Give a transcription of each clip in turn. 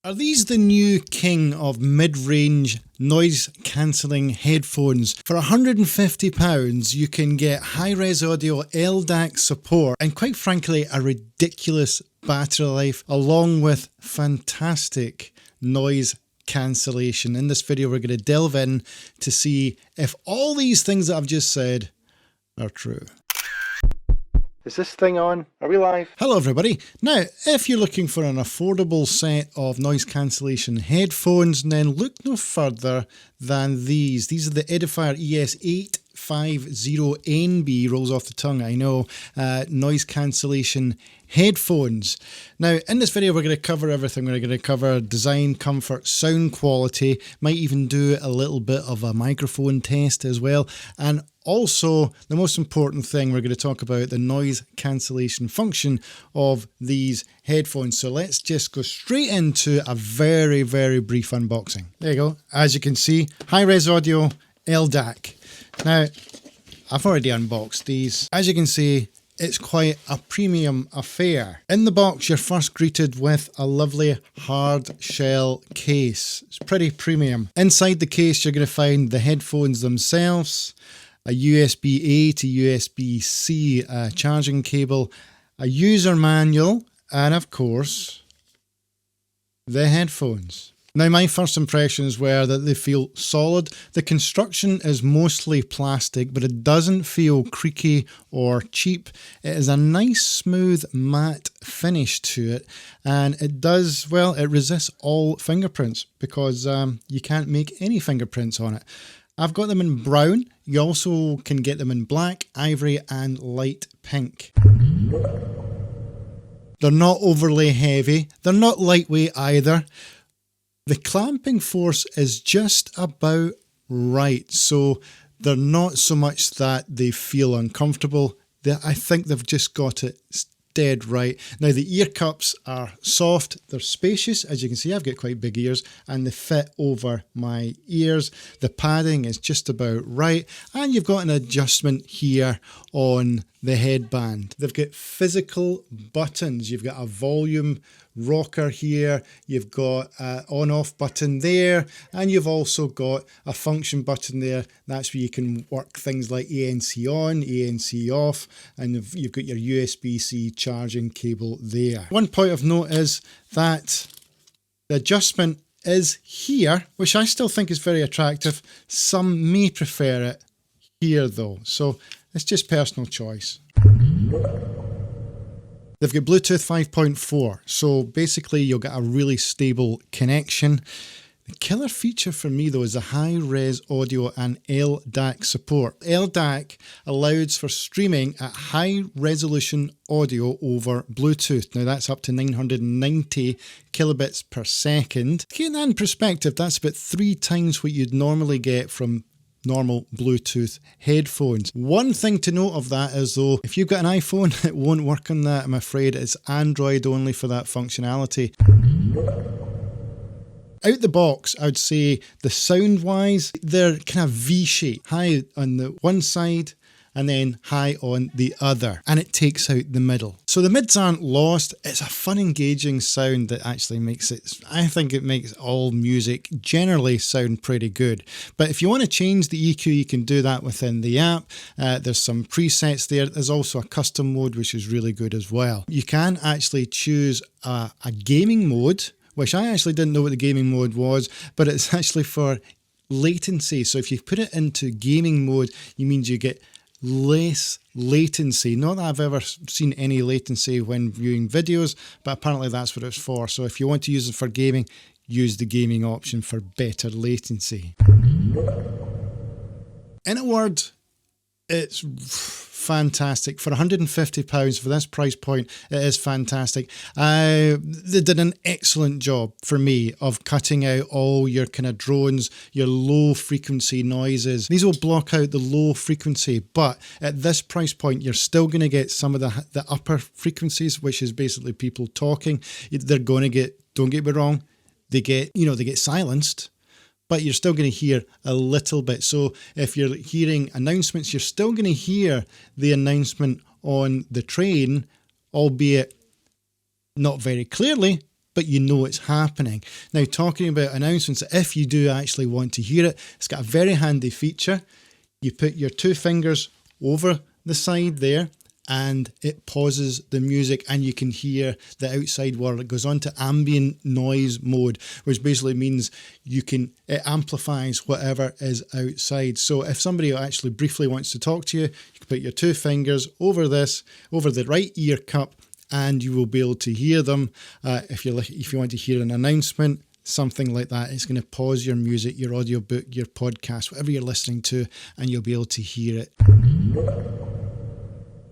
Are these the new king of mid-range noise cancelling headphones? For £150 you can get high-res audio, LDAC support and quite frankly a ridiculous battery life along with fantastic noise cancellation. In this video we're going to delve in to see if all these things that I've just said are true. Is this thing on? Are we live? Hello everybody. Now, if you're looking for an affordable set of noise cancellation headphones, then look no further than these. These are the Edifier ES850NB, rolls off the tongue, I know, noise cancellation headphones. Now, in this video we're going to cover everything. We're going to cover design, comfort, sound quality, might even do a little bit of a microphone test as well, and also, the most important thing, we're going to talk about the noise cancellation function of these headphones. So let's just go straight into a very, very brief unboxing. There you go. As you can see, high-res audio, LDAC. Now, I've already unboxed these. As you can see, it's quite a premium affair. In the box, you're first greeted with a lovely hard shell case. It's pretty premium. Inside the case, you're going to find the headphones themselves, a USB-A to USB-C charging cable, a user manual, and of course, the headphones. Now, my first impressions were that they feel solid. The construction is mostly plastic, but it doesn't feel creaky or cheap. It is a nice, smooth, matte finish to it, and it does, well, it resists all fingerprints because you can't make any fingerprints on it. I've got them in brown. You also can get them in black, ivory and light pink. They're not overly heavy. They're not lightweight either. The clamping force is just about right. So they're not so much that they feel uncomfortable. I think they've just got it dead right. Now the ear cups are soft, they're spacious, as you can see I've got quite big ears and they fit over my ears. The padding is just about right and you've got an adjustment here on the headband. They've got physical buttons, you've got a volume rocker here, you've got an on-off button there, and you've also got a function button there. That's where you can work things like ANC on, ANC off, and you've got your USB-C charging cable there. One point of note is that the adjustment is here, which I still think is very attractive. Some may prefer it here though, so it's just personal choice. They've got Bluetooth 5.4, so basically you'll get a really stable connection. The killer feature for me though is the high-res audio and LDAC support. LDAC allows for streaming at high-resolution audio over Bluetooth. Now that's up to 990 kilobits per second. To get that in perspective, that's about 3 times what you'd normally get from normal Bluetooth headphones. One thing to note of that is though, if you've got an iPhone, it won't work on that, I'm afraid. It's Android only for that functionality. Out the box, I would say the sound wise, they're kind of V-shaped, high on the one side and then high on the other, and it takes out the middle. So the mids aren't lost. It's a fun, engaging sound that actually makes it, I think it makes all music generally sound pretty good. But if you want to change the EQ, you can do that within the app. There's some presets there. There's also a custom mode, which is really good as well. You can actually choose a gaming mode, which I actually didn't know what the gaming mode was, but it's actually for latency. So if you put it into gaming mode, it means you get less latency. Not that I've ever seen any latency when viewing videos, but apparently that's what it's for. So if you want to use it for gaming, use the gaming option for better latency. In a word, it's fantastic. For £150 for this price point, it is fantastic. They did an excellent job for me of cutting out all your kind of drones, your low frequency noises. These will block out the low frequency, but at this price point, you're still going to get some of the upper frequencies, which is basically people talking. They're going to get, don't get me wrong, they get silenced, but you're still going to hear a little bit. So if you're hearing announcements, you're still going to hear the announcement on the train, albeit not very clearly, but you know it's happening. Now, talking about announcements, if you do actually want to hear it, it's got a very handy feature. You put your 2 fingers over the side there, and it pauses the music, and you can hear the outside world. It goes on to ambient noise mode, which basically means it amplifies whatever is outside. So if somebody actually briefly wants to talk to you, you can put your 2 fingers over the right ear cup, and you will be able to hear them. If you want to hear an announcement, something like that, it's going to pause your music, your audiobook, your podcast, whatever you're listening to, and you'll be able to hear it.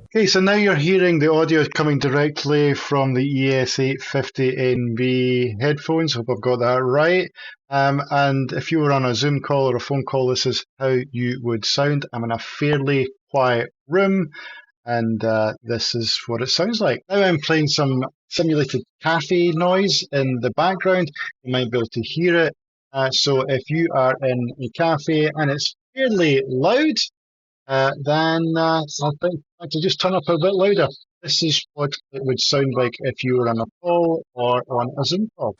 Okay, so now you're hearing the audio coming directly from the ES850NB headphones. Hope I've got that right. And if you were on a Zoom call or a phone call, this is how you would sound. I'm in a fairly quiet room, and this is what it sounds like. Now I'm playing some simulated cafe noise in the background. You might be able to hear it. So if you are in a cafe and it's fairly loud, then I think I could just turn up a bit louder. This is what it would sound like if you were on a call or on a Zoom call.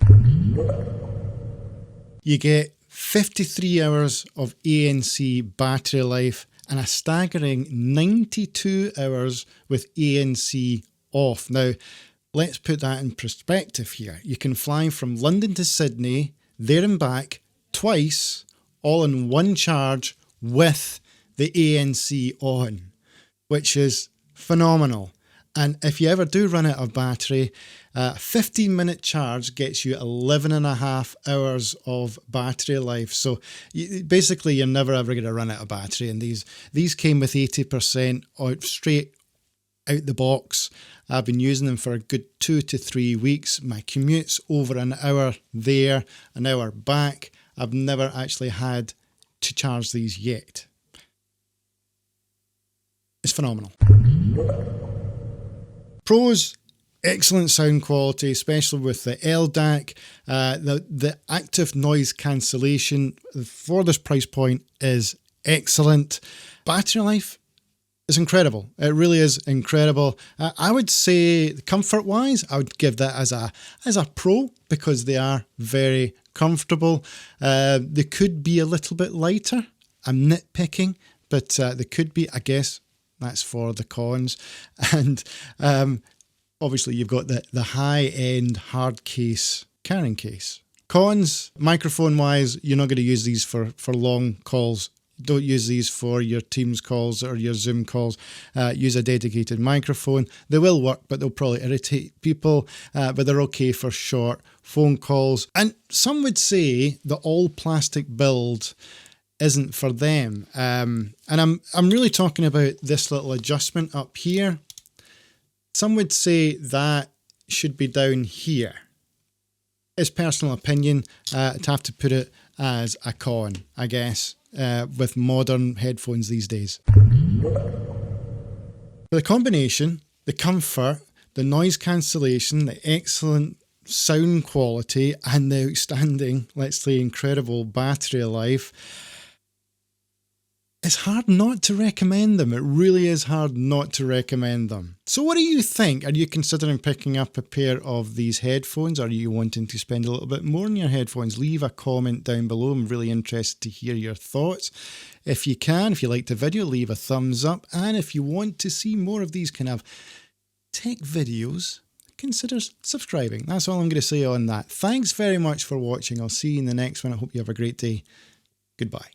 You get 53 hours of ANC battery life and a staggering 92 hours with ANC off. Now, let's put that in perspective here. You can fly from London to Sydney, there and back, twice, all in one charge with the ANC on, which is phenomenal. And if you ever do run out of battery, a 15-minute charge gets you 11.5 hours of battery life. So basically, you're never ever going to run out of battery. And these came with 80% straight out the box. I've been using them for a good 2 to 3 weeks. My commute's over an hour there, an hour back. I've never actually had to charge these yet. It's phenomenal. Pros, excellent sound quality, especially with the LDAC. The Active Noise Cancellation for this price point is excellent. Battery life is incredible. It really is incredible. I would say comfort-wise, I would give that as a pro, because they are very comfortable. They could be a little bit lighter. I'm nitpicking, but they could be, I guess. That's for the cons. And obviously you've got the high-end hard case carrying case. Cons, microphone-wise, you're not going to use these for long calls. Don't use these for your Teams calls or your Zoom calls. Use a dedicated microphone. They will work, but they'll probably irritate people. But they're okay for short phone calls. And some would say the all-plastic build isn't for them. And I'm really talking about this little adjustment up here. Some would say that should be down here. It's personal opinion. I'd have to put it as a con, I guess, with modern headphones these days. The combination, the comfort, the noise cancellation, the excellent sound quality, and the outstanding, let's say incredible battery life, it's hard not to recommend them. It really is hard not to recommend them. So what do you think? Are you considering picking up a pair of these headphones? Are you wanting to spend a little bit more on your headphones? Leave a comment down below. I'm really interested to hear your thoughts. If you liked the video, leave a thumbs up. And if you want to see more of these kind of tech videos, consider subscribing. That's all I'm going to say on that. Thanks very much for watching. I'll see you in the next one. I hope you have a great day. Goodbye.